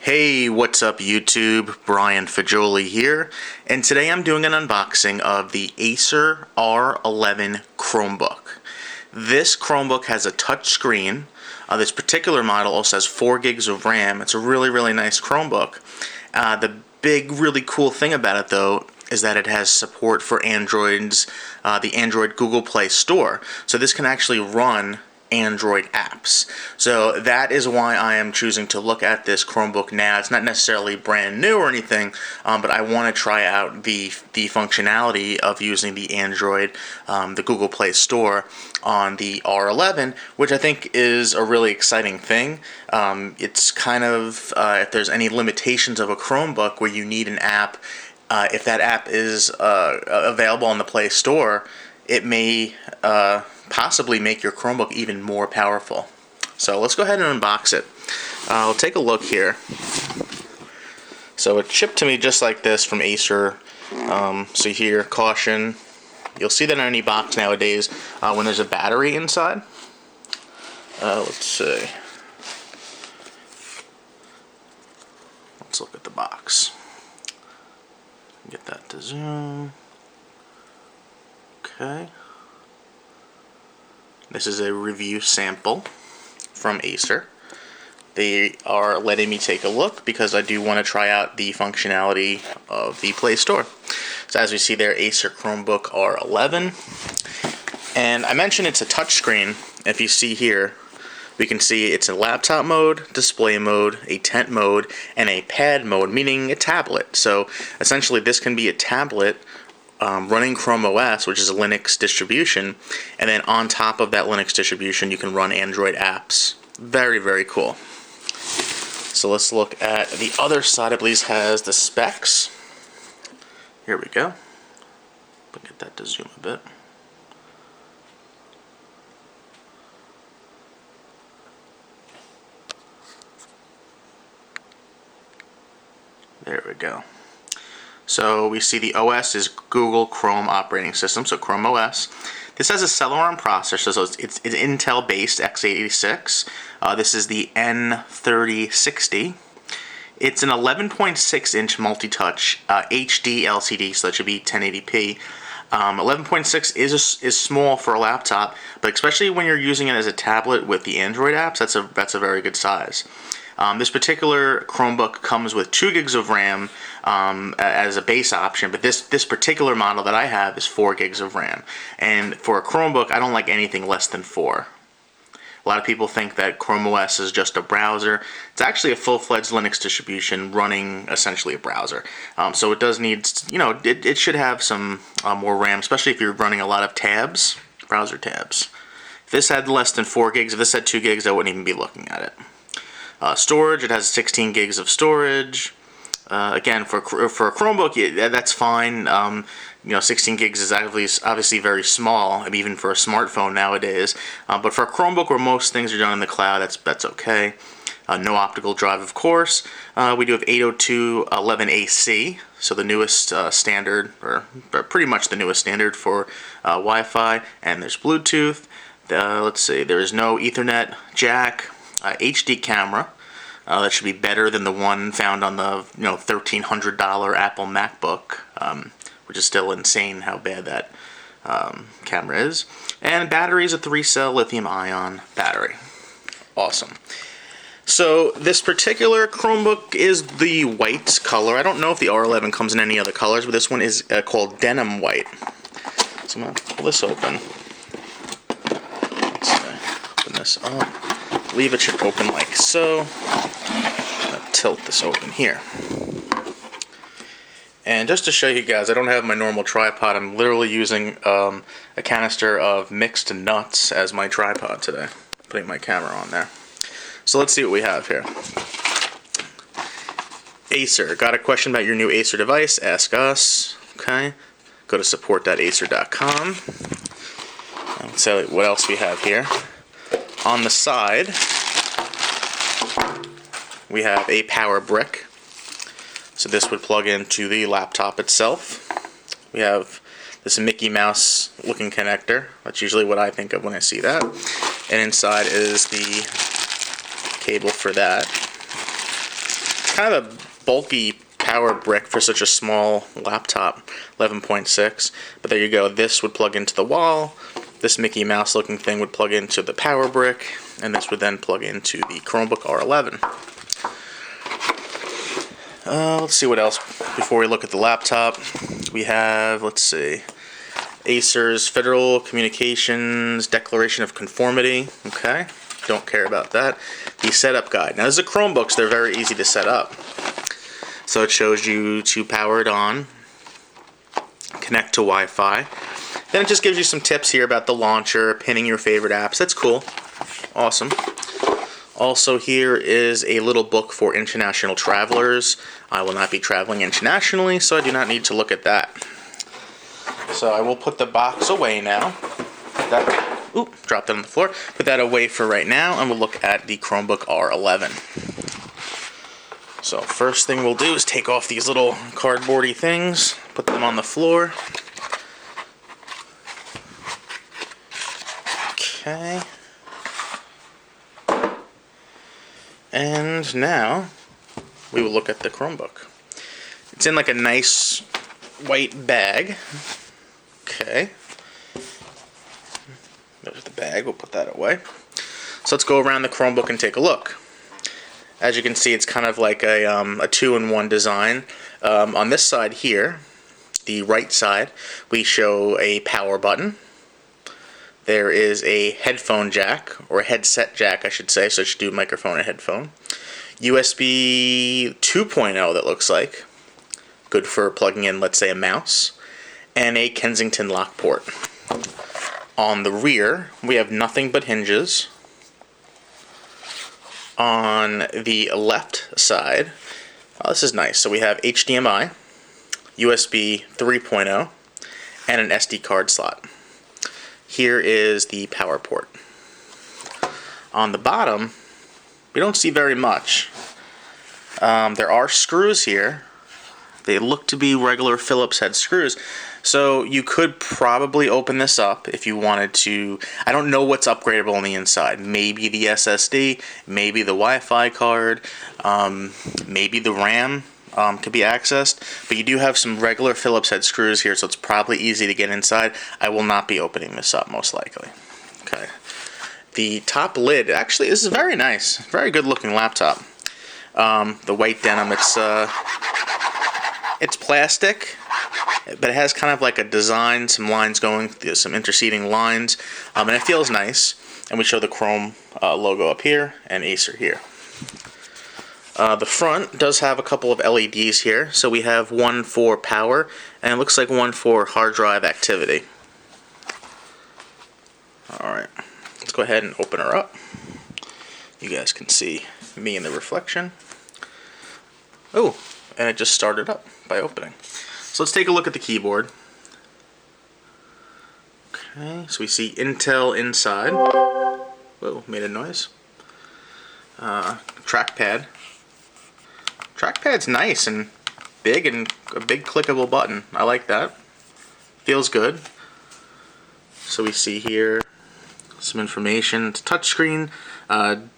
Hey, what's up YouTube? Brian Fagioli here, and today I'm doing an unboxing of the Acer R11 Chromebook. This Chromebook has a touch screen. This particular model also has 4 gigs of RAM. It's a really nice Chromebook. The big, really cool thing about it, though, is that it has support for Android's, the Android Google Play Store. So this can actually run Android apps. So that is why I am choosing to look at this Chromebook now. It's not necessarily brand new or anything, but I want to try out the functionality of using the Android, the Google Play Store on the R11, which I think is a really exciting thing. It's kind of, if there's any limitations of a Chromebook where you need an app, if that app is available on the Play Store, it may possibly make your Chromebook even more powerful. So let's go ahead and unbox it. I'll take a look here. So it shipped to me just like this from Acer. So here, caution. You'll see that in any box nowadays when there's a battery inside. Let's see. Let's look at the box. Get that to zoom. Okay. This is a review sample from Acer. They are letting me take a look because I do want to try out the functionality of the Play Store. So as we see there, Acer Chromebook R11. And I mentioned it's a touchscreen. If you see here, we can see it's a laptop mode, display mode, a tent mode, and a pad mode, meaning a tablet. So essentially this can be a tablet running Chrome OS, which is a Linux distribution, and then on top of that Linux distribution you can run Android apps. Very cool. So let's look at the other side. I believe has the specs. Here we go. Look at that to zoom a bit. There we go. So we see the OS is Google Chrome operating system, so Chrome OS. This has a Celeron processor, so it's Intel-based x86. This is the N3060. It's an 11.6-inch multi-touch HD LCD, so that should be 1080p. 11.6 is small for a laptop, but especially when you're using it as a tablet with the Android apps, that's a very good size. This particular Chromebook comes with 2 gigs of RAM as a base option, but this particular model that I have is 4 gigs of RAM. And for a Chromebook, I don't like anything less than 4. A lot of people think that Chrome OS is just a browser. It's actually a full-fledged Linux distribution running essentially a browser. So it does need, it should have some more RAM, especially if you're running a lot of tabs, browser tabs. If this had less than 4 gigs, if this had 2 gigs, I wouldn't even be looking at it. Storage, it has 16 gigs of storage. Again, for a Chromebook, that's fine. 16 gigs is obviously very small, even for a smartphone nowadays. But for a Chromebook where most things are done in the cloud, that's okay. No optical drive, of course. We do have 802.11ac, so the newest standard, or pretty much the newest standard for Wi-Fi. And there's Bluetooth. Let's see, there is no Ethernet jack. HD camera. That should be better than the one found on the $1,300 Apple MacBook, which is still insane how bad that camera is. And battery is a 3-cell lithium-ion battery. Awesome. So this particular Chromebook is the white color. I don't know if the R11 comes in any other colors, but this one is called denim white. So I'm going to pull this open. Let's open this up. I believe it should open like so. I'm going to tilt this open here. And just to show you guys, I don't have my normal tripod. I'm literally using a canister of mixed nuts as my tripod today. Putting my camera on there. So let's see what we have here. Acer. Got a question about your new Acer device? Ask us. Okay. Go to support.acer.com. Let's see what else we have here. On the side, we have a power brick. So this would plug into the laptop itself. We have this Mickey Mouse looking connector. That's usually what I think of when I see that. And inside is the cable for that. It's kind of a bulky power brick for such a small laptop, 11.6. But there you go. This would plug into the wall. This Mickey Mouse looking thing would plug into the power brick, and this would then plug into the Chromebook R11. Let's see what else before we look at the laptop. We have, let's see, Acer's Federal Communications Declaration of Conformity. Okay, don't care about that. The setup guide. Now, this is a Chromebook, so they're very easy to set up. So it shows you to power it on, connect to Wi-Fi. Then it just gives you some tips here about the launcher, pinning your favorite apps. That's cool. Awesome. Also, here is a little book for international travelers. I will not be traveling internationally, so I do not need to look at that. So I will put the box away now. Dropped it on the floor. Put that away for right now, and we'll look at the Chromebook R11. So first thing we'll do is take off these little cardboardy things, put them on the floor. Okay. And now we will look at the Chromebook. It's in like a nice white bag. Okay. There's the bag. We'll put that away. So let's go around the Chromebook and take a look. As you can see, it's kind of like a two-in-one design. On this side here, the right side, we show a power button. There is a headphone jack, or a headset jack, I should say, so it should do microphone and headphone. USB 2.0 that looks like. Good for plugging in, let's say, a mouse. And a Kensington lock port. On the rear, we have nothing but hinges. On the left side, this is nice. So we have HDMI, USB 3.0, and an SD card slot. Here is the power port. On the bottom, we don't see very much. There are screws here. They look to be regular Phillips head screws. So you could probably open this up if you wanted to. I don't know what's upgradable on the inside. Maybe the SSD, maybe the Wi-Fi card, maybe the RAM could be accessed. But you do have some regular Phillips head screws here, so it's probably easy to get inside. I will not be opening this up, most likely. Okay. The top lid, actually, this is very nice. Very good looking laptop. The white denim, it's plastic, but it has kind of like a design, some lines going, some interceding lines, and it feels nice. And we show the Chrome logo up here and Acer here. The front does have a couple of LEDs here. So we have one for power, and it looks like one for hard drive activity. Alright, let's go ahead and open her up. You guys can see me in the reflection. Oh, and it just started up by opening. So let's take a look at the keyboard. Okay, so we see Intel inside. Whoa, made a noise. Trackpad. Trackpad's nice and big, and a big clickable button. I like that. Feels good. So we see here some information. It's a touchscreen,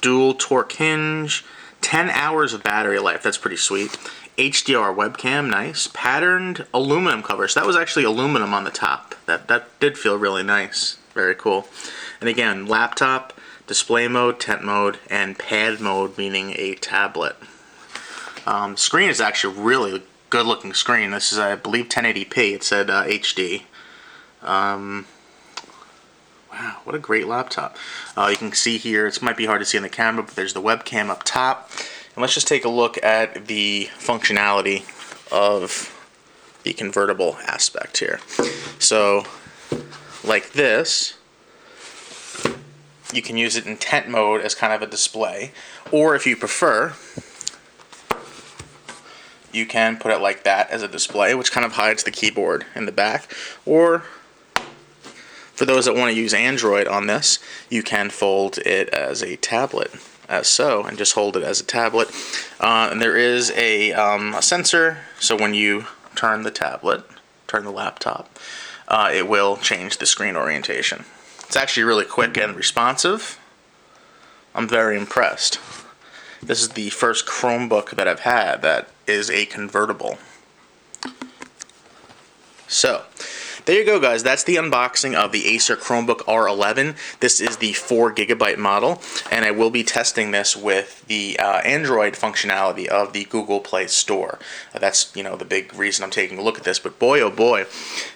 dual torque hinge, 10 hours of battery life. That's pretty sweet. HDR webcam, nice. Patterned aluminum cover. So that was actually aluminum on the top. That did feel really nice. Very cool. And again, laptop, display mode, tent mode, and pad mode, meaning a tablet. Screen is actually really good looking screen. This is, I believe, 1080p. It said HD. Wow, what a great laptop. You can see here, it might be hard to see in the camera, but there's the webcam up top. And let's just take a look at the functionality of the convertible aspect here. So, like this, you can use it in tent mode as kind of a display, or if you prefer, you can put it like that as a display, which kind of hides the keyboard in the back. Or for those that want to use Android on this, you can fold it as a tablet, as so, and just hold it as a tablet. And there is a sensor, so when you turn the laptop, it will change the screen orientation. It's actually really quick and responsive. I'm very impressed. This is the first Chromebook that I've had that is a convertible. So, there you go, guys. That's the unboxing of the Acer Chromebook R11. This is the 4GB model, and I will be testing this with the Android functionality of the Google Play Store. That's, the big reason I'm taking a look at this. But boy, oh boy,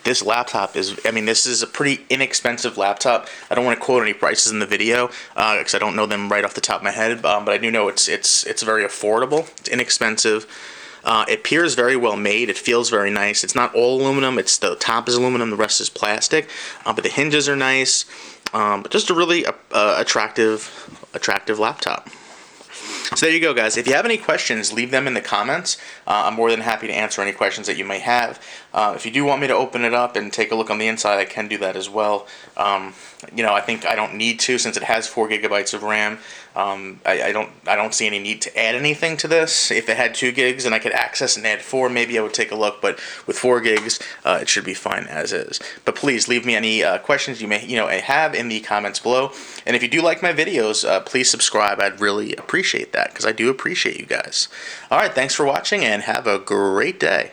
this laptop is, this is a pretty inexpensive laptop. I don't want to quote any prices in the video because I don't know them right off the top of my head, but I do know it's very affordable. It's inexpensive. It appears very well made. It feels very nice. It's not all aluminum. It's the top is aluminum. The rest is plastic. But the hinges are nice. But just a really attractive laptop. So there you go, guys. If you have any questions, leave them in the comments. I'm more than happy to answer any questions that you may have. If you do want me to open it up and take a look on the inside, I can do that as well. I think I don't need to, since it has 4GB of RAM. I don't see any need to add anything to this. If it had 2 gigs and I could access and add 4, maybe I would take a look. But with 4 gigs, it should be fine as is. But please leave me any questions you may have in the comments below. And if you do like my videos, please subscribe. I'd really appreciate that, because I do appreciate you guys. All right, thanks for watching, and have a great day.